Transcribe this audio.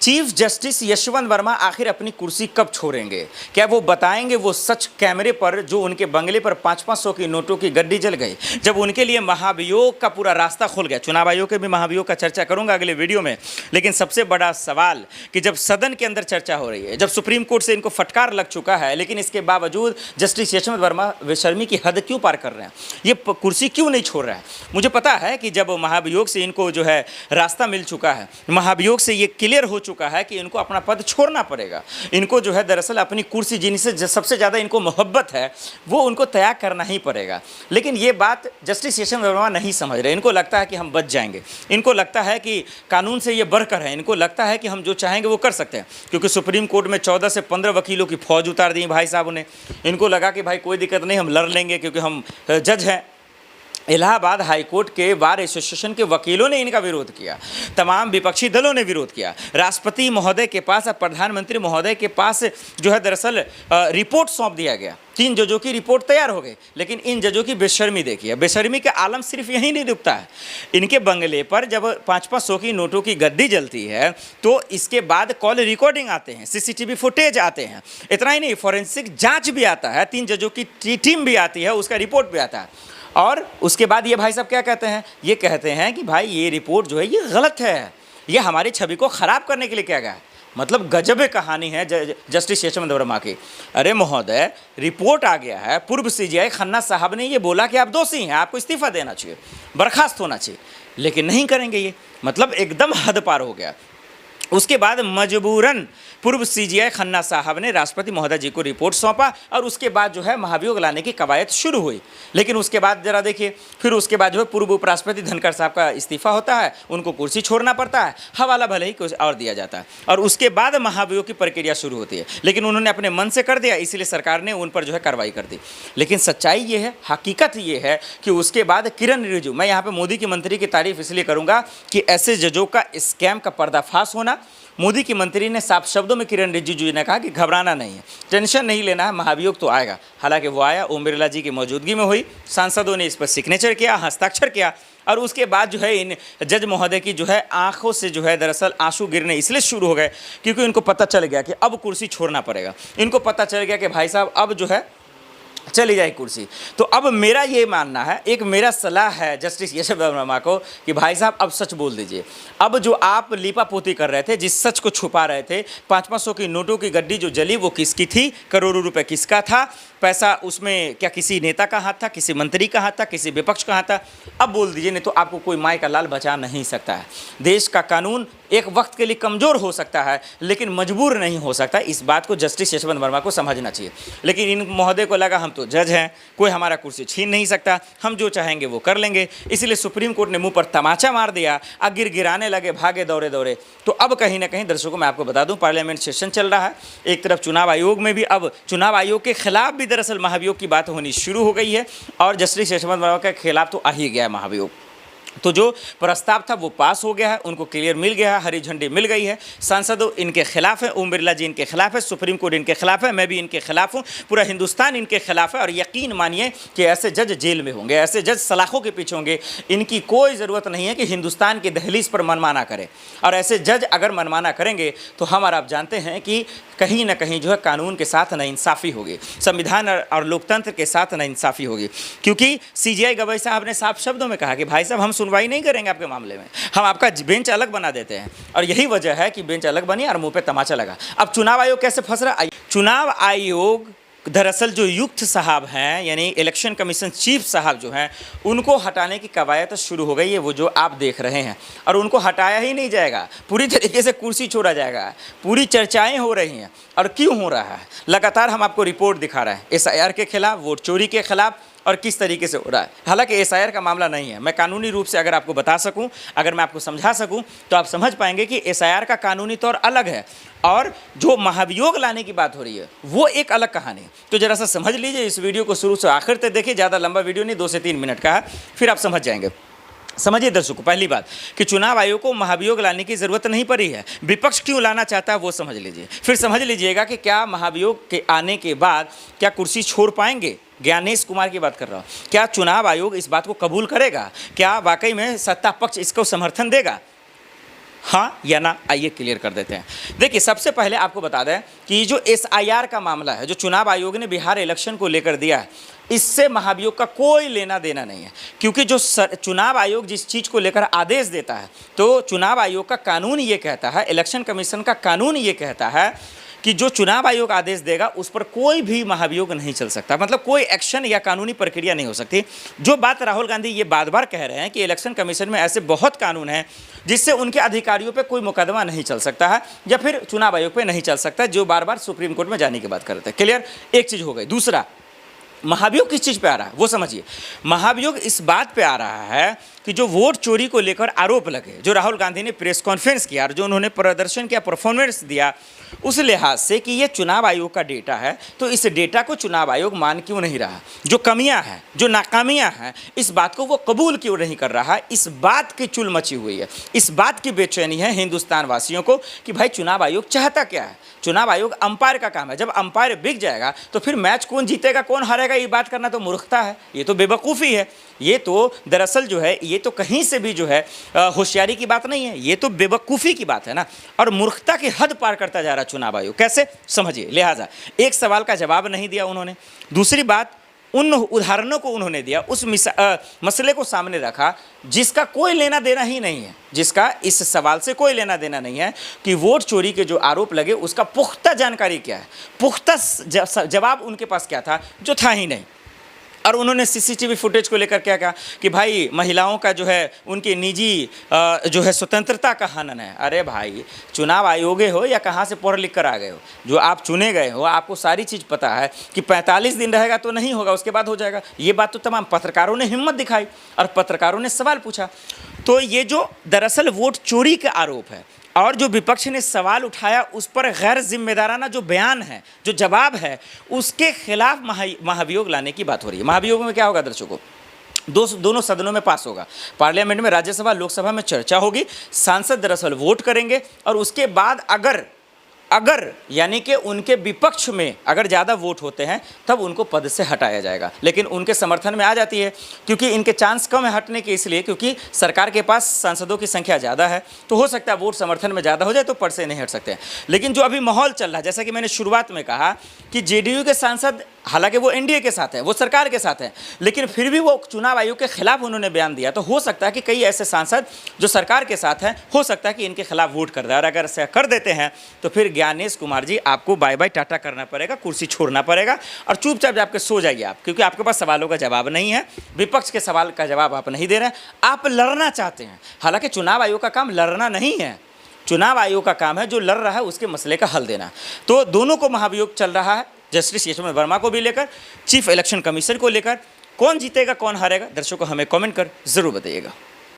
Chief justice Yashwant Verma आखिर अपनी कुर्सी कब छोड़ेंगे? क्या वो बताएंगे वो सच कैमरे पर जो उनके बंगले पर 500-500 की नोटों की गड्डी जल गई, जब उनके लिए महाभियोग का पूरा रास्ता खुल गया? चुनाव आयोग के भी महाभियोग का चर्चा करूंगा अगले वीडियो में, लेकिन सबसे बड़ा सवाल कि जब सदन के अंदर चर्चा हो रही है, जब सुप्रीम कोर्ट से इनको फटकार लग चुका है, लेकिन इसके बावजूद जस्टिस यशवंत वर्मा बेशर्मी की हद क्यों पार कर रहे हैं? ये कुर्सी क्यों नहीं छोड़ रहा है? मुझे पता है कि जब महाभियोग से इनको जो है रास्ता मिल चुका है, महाभियोग से ये क्लियर हो चुका है कि इनको अपना पद छोड़ना पड़ेगा, इनको जो है दरअसल अपनी कुर्सी जिनसे सबसे ज़्यादा इनको मोहब्बत है वो उनको त्याग करना ही पड़ेगा। लेकिन ये बात जस्टिस यशवंत वर्मा नहीं समझ रहे। इनको लगता है कि हम बच जाएंगे, इनको लगता है कि कानून से ये बढ़कर है, इनको लगता है कि हम जो चाहेंगे वो कर सकते हैं, क्योंकि सुप्रीम कोर्ट में 14 से 15 वकीलों की फौज उतार दी भाई साहब ने। इनको लगा कि भाई कोई दिक्कत नहीं, हम लड़ लेंगे क्योंकि हम जज हैं। इलाहाबाद हाई कोर्ट के बार एसोसिएशन के वकीलों ने इनका विरोध किया, तमाम विपक्षी दलों ने विरोध किया, राष्ट्रपति महोदय के पास और प्रधानमंत्री महोदय के पास जो है दरअसल रिपोर्ट सौंप दिया गया। 3 जजों की रिपोर्ट तैयार हो गई, लेकिन इन जजों की बेशर्मी देखिए। बेशर्मी का आलम सिर्फ यहीं नहीं रुकता है, इनके बंगले पर जब 500-500 की नोटों की गद्दी जलती है तो इसके बाद कॉल रिकॉर्डिंग आते हैं, सीसीटीवी फुटेज आते हैं, इतना ही नहीं फोरेंसिक जाँच भी आता है, 3 जजों की टीम भी आती है, उसका रिपोर्ट भी आता है। और उसके बाद ये भाई साहब क्या कहते हैं? ये कहते हैं कि भाई ये रिपोर्ट जो है ये गलत है, ये हमारी छवि को ख़राब करने के लिए किया गया है। मतलब गजब कहानी है जस्टिस यशवंत वर्मा की। अरे महोदय, रिपोर्ट आ गया है, पूर्व सीजीआई खन्ना साहब ने ये बोला कि आप दोषी हैं, आपको इस्तीफा देना चाहिए, बर्खास्त होना चाहिए, लेकिन नहीं करेंगे ये। मतलब एकदम हद पार हो गया। उसके बाद मजबूरन पूर्व सीजीआई खन्ना साहब ने राष्ट्रपति महोदय जी को रिपोर्ट सौंपा और उसके बाद जो है महाभियोग लाने की कवायद शुरू हुई। लेकिन उसके बाद जरा देखिए, फिर उसके बाद जो है पूर्व उपराष्ट्रपति धनखड़ साहब का इस्तीफा होता है, उनको कुर्सी छोड़ना पड़ता है, हवाला भले ही कुछ और दिया जाता है, और उसके बाद महाभियोग की प्रक्रिया शुरू होती है। लेकिन उन्होंने अपने मन से कर दिया, इसलिए सरकार ने उन पर जो है कार्रवाई कर दी। लेकिन सच्चाई ये है, हकीकत ये है कि उसके बाद किरण रिजिजू, मैं यहाँ पर मोदी की मंत्री की तारीफ इसलिए करूँगा कि ऐसे जजों का स्कैम का पर्दाफाश होना। मोदी की मंत्री ने साफ शब्दों में किरण रिजिजू जी ने कहा कि घबराना नहीं है, टेंशन नहीं लेना है, महाभियोग तो आएगा। हालांकि वो आया, ओम बिरला जी की मौजूदगी में हुई, सांसदों ने इस पर सिग्नेचर किया, हस्ताक्षर किया, और उसके बाद जो है इन जज महोदय की जो है आंखों से जो है दरअसल आंसू गिरने इसलिए शुरू हो गए क्योंकि इनको पता चल गया कि अब कुर्सी छोड़ना पड़ेगा। इनको पता चल गया कि भाई साहब अब जो है चली जाए कुर्सी। तो अब मेरा ये मानना है, एक मेरा सलाह है जस्टिस यशवंत वर्मा को कि भाई साहब अब सच बोल दीजिए। अब जो आप लीपापोती कर रहे थे, जिस सच को छुपा रहे थे, 500-500 की नोटों की गड्डी जो जली वो किसकी थी, करोड़ों रुपए किसका था, पैसा उसमें क्या किसी नेता का हाथ था, किसी मंत्री का हाथ था, किसी विपक्ष का हाथ था? अब बोल दीजिए, नहीं तो आपको कोई माय का लाल बचा नहीं सकता है। देश का कानून एक वक्त के लिए कमज़ोर हो सकता है लेकिन मजबूर नहीं हो सकता। इस बात को जस्टिस यशवंत वर्मा को समझना चाहिए। लेकिन इन महोदय को लगा हम तो जज हैं, कोई हमारा कुर्सी छीन नहीं सकता, हम जो चाहेंगे वो कर लेंगे, इसलिए सुप्रीम कोर्ट ने मुंह पर तमाचा मार दिया, गिराने लगे, भागे दौड़े दौड़े। तो अब कहीं ना कहीं दर्शकों मैं आपको बता दूं, पार्लियामेंट सेशन चल रहा है, एक तरफ चुनाव आयोग में भी अब चुनाव आयोग के खिलाफ भी दरअसल महाभियोग की बात होनी शुरू हो गई है, और जस्टिस यशवंत वर्मा के खिलाफ तो आ ही गया है महाभियोग। तो जो प्रस्ताव था वो पास हो गया है, उनको क्लियर मिल गया है, हरी झंडी मिल गई है। सांसदों इनके खिलाफ है, ओम बिरला जी इनके खिलाफ है, सुप्रीम कोर्ट इनके खिलाफ है, मैं भी इनके खिलाफ हूँ, पूरा हिंदुस्तान इनके खिलाफ है। और यकीन मानिए कि ऐसे जज जेल में होंगे, ऐसे जज सलाखों के पीछे होंगे। इनकी कोई ज़रूरत नहीं है कि हिंदुस्तान की दहलीज पर मनमाना करें, और ऐसे जज अगर मनमाना करेंगे तो हम और आप जानते हैं कि कहीं ना कहीं जो है कानून के साथ नाइंसाफ़ी होगी, संविधान और लोकतंत्र के साथ नाइंसाफ़ी होगी। क्योंकि सीजीआई गवाई साहब ने साफ शब्दों में कहा कि भाई साहब हम सुनवाई नहीं करेंगे आपके मामले में, हम आपका बेंच अलग बना देते हैं। और यही वजह है कि बेंच अलग बनी और मुंह पे तमाचा लगा। अब चुनाव आयोग कैसे फंस रहा? चुनाव आयोग दरअसल जो युक्त साहब हैं, यानी इलेक्शन कमीशन चीफ साहब जो हैं, उनको हटाने की कवायद शुरू हो गई है, वो जो आप देख रहे हैं। और उनको हटाया ही नहीं जाएगा, पूरी तरीके से कुर्सी छोड़ा जाएगा। पूरी चर्चाएं हो रही हैं, और क्यों हो रहा है? लगातार हम आपको रिपोर्ट दिखा रहे हैं एसआईआर के खिलाफ, वोट चोरी के खिलाफ, और किस तरीके से हो रहा है। हालांकि एसआईआर का मामला नहीं है, मैं कानूनी रूप से अगर आपको बता सकूं, अगर मैं आपको समझा सकूं, तो आप समझ पाएंगे कि एसआईआर का कानूनी तौर अलग है और जो महाभियोग लाने की बात हो रही है वो एक अलग कहानी है। तो जरा सा समझ लीजिए, इस वीडियो को शुरू से आखिर तक देखिए, ज़्यादा लंबा वीडियो नहीं, 2 से 3 मिनट का है, फिर आप समझ जाएंगे। समझिए दर्शकों, पहली बात कि चुनाव आयोग को महाभियोग लाने की जरूरत नहीं पड़ी है, विपक्ष क्यों लाना चाहता है वो समझ लीजिए। फिर समझ लीजिएगा कि क्या महाभियोग के आने के बाद क्या कुर्सी छोड़ पाएंगे। ज्ञानेश कुमार की बात कर रहा हूँ, क्या चुनाव आयोग इस बात को कबूल करेगा? क्या वाकई में सत्ता पक्ष इसको समर्थन देगा? हाँ या ना, आइए क्लियर कर देते हैं। देखिए, सबसे पहले आपको बता दें कि जो एसआईआर का मामला है, जो चुनाव आयोग ने बिहार इलेक्शन को लेकर दिया है, इससे महाभियोग का कोई लेना देना नहीं है। क्योंकि जो चुनाव आयोग जिस चीज़ को लेकर आदेश देता है, तो चुनाव आयोग का कानून ये कहता है, इलेक्शन कमीशन का कानून ये कहता है कि जो चुनाव आयोग आदेश देगा उस पर कोई भी महाभियोग नहीं चल सकता, मतलब कोई एक्शन या कानूनी प्रक्रिया नहीं हो सकती। जो बात राहुल गांधी ये बार बार कह रहे हैं कि इलेक्शन कमीशन में ऐसे बहुत कानून हैं जिससे उनके अधिकारियों पे कोई मुकदमा नहीं चल सकता है या फिर चुनाव आयोग पे नहीं चल सकता, जो बार बार सुप्रीम कोर्ट में जाने की बात कर रहे थे। क्लियर, एक चीज़ हो गई। दूसरा, महाभियोग किस चीज़ पे आ रहा है वो समझिए। महाभियोग इस बात पे आ रहा है कि जो वोट चोरी को लेकर आरोप लगे, जो राहुल गांधी ने प्रेस कॉन्फ्रेंस किया और जो उन्होंने प्रदर्शन किया, परफॉर्मेंस दिया, उस लिहाज से कि ये चुनाव आयोग का डेटा है, तो इस डेटा को चुनाव आयोग मान क्यों नहीं रहा? जो कमियां हैं, जो नाकामियां हैं, इस बात को वो कबूल क्यों नहीं कर रहा है? इस बात की चुल मची हुई है, इस बात की बेचैनी है हिंदुस्तान वासियों को कि भाई चुनाव आयोग चाहता क्या है। चुनाव आयोग अंपायर का काम है, जब अंपायर बिक जाएगा तो फिर मैच कौन जीतेगा कौन हारेगा ये बात करना तो मूर्खता है, ये तो बेवकूफ़ी है। ये तो दरअसल जो है, ये तो कहीं से भी जो है होशियारी की बात नहीं है, ये तो बेवकूफ़ी की बात है ना, और मूर्खता की हद पार करता जा रहा चुनाव आयोग। कैसे समझिए, लिहाजा एक सवाल का जवाब नहीं दिया उन्होंने। दूसरी बात, उन उदाहरणों को उन्होंने दिया, उस मसले को सामने रखा जिसका कोई लेना देना ही नहीं है, जिसका इस सवाल से कोई लेना देना नहीं है कि वोट चोरी के जो आरोप लगे उसका पुख्ता जानकारी क्या है, पुख्ता जवाब उनके पास क्या था, जो था ही नहीं। और उन्होंने सीसीटीवी फुटेज को लेकर क्या कहा कि भाई महिलाओं का जो है उनकी निजी जो है स्वतंत्रता का हनन है। अरे भाई, चुनाव आयोग हो या कहाँ से पढ़ लिख कर आ गए हो, जो आप चुने गए हो, आपको सारी चीज़ पता है कि 45 दिन रहेगा तो नहीं होगा, उसके बाद हो जाएगा। ये बात तो तमाम पत्रकारों ने हिम्मत दिखाई और पत्रकारों ने सवाल पूछा। तो ये जो दरअसल वोट चोरी का आरोप है और जो विपक्ष ने सवाल उठाया उस पर गैर जिम्मेदाराना जो बयान है, जो जवाब है, उसके खिलाफ महाभियोग लाने की बात हो रही है। महाभियोग में क्या होगा दर्शकों, दोनों सदनों में पास होगा, पार्लियामेंट में, राज्यसभा, लोकसभा में चर्चा होगी, सांसद दरअसल वोट करेंगे और उसके बाद अगर यानी कि उनके विपक्ष में अगर ज़्यादा वोट होते हैं तब उनको पद से हटाया जाएगा। लेकिन उनके समर्थन में आ जाती है, क्योंकि इनके चांस कम है हटने के, इसलिए क्योंकि सरकार के पास सांसदों की संख्या ज़्यादा है, तो हो सकता है वोट समर्थन में ज़्यादा हो जाए तो पद से नहीं हट सकते हैं। लेकिन जो अभी माहौल चल रहा है, जैसा कि मैंने शुरुआत में कहा कि जेडीयू के सांसद, हालांकि वो एनडीए के साथ है, वो सरकार के साथ है, लेकिन फिर भी वो चुनाव आयोग के खिलाफ उन्होंने बयान दिया, तो हो सकता है कि कई ऐसे सांसद जो सरकार के साथ हैं, हो सकता है कि इनके खिलाफ वोट कर दें। और अगर ऐसा कर देते हैं तो फिर ज्ञानेश कुमार जी आपको बाय बाय टाटा करना पड़ेगा, कुर्सी छोड़ना पड़ेगा और चुपचाप जाके सो जाइए आप, क्योंकि आपके पास सवालों का जवाब नहीं है, विपक्ष के सवाल का जवाब आप नहीं दे रहे हैं, आप लड़ना चाहते हैं। हालांकि चुनाव आयोग का काम लड़ना नहीं है, चुनाव आयोग का काम है जो लड़ रहा है उसके मसले का हल देना। तो दोनों को महाभियोग चल रहा है, जस्टिस यशवंत वर्मा को भी लेकर, चीफ इलेक्शन कमीशन को लेकर। कौन जीतेगा कौन हारेगा, दर्शकों हमें कमेंट कर जरूर बताइएगा।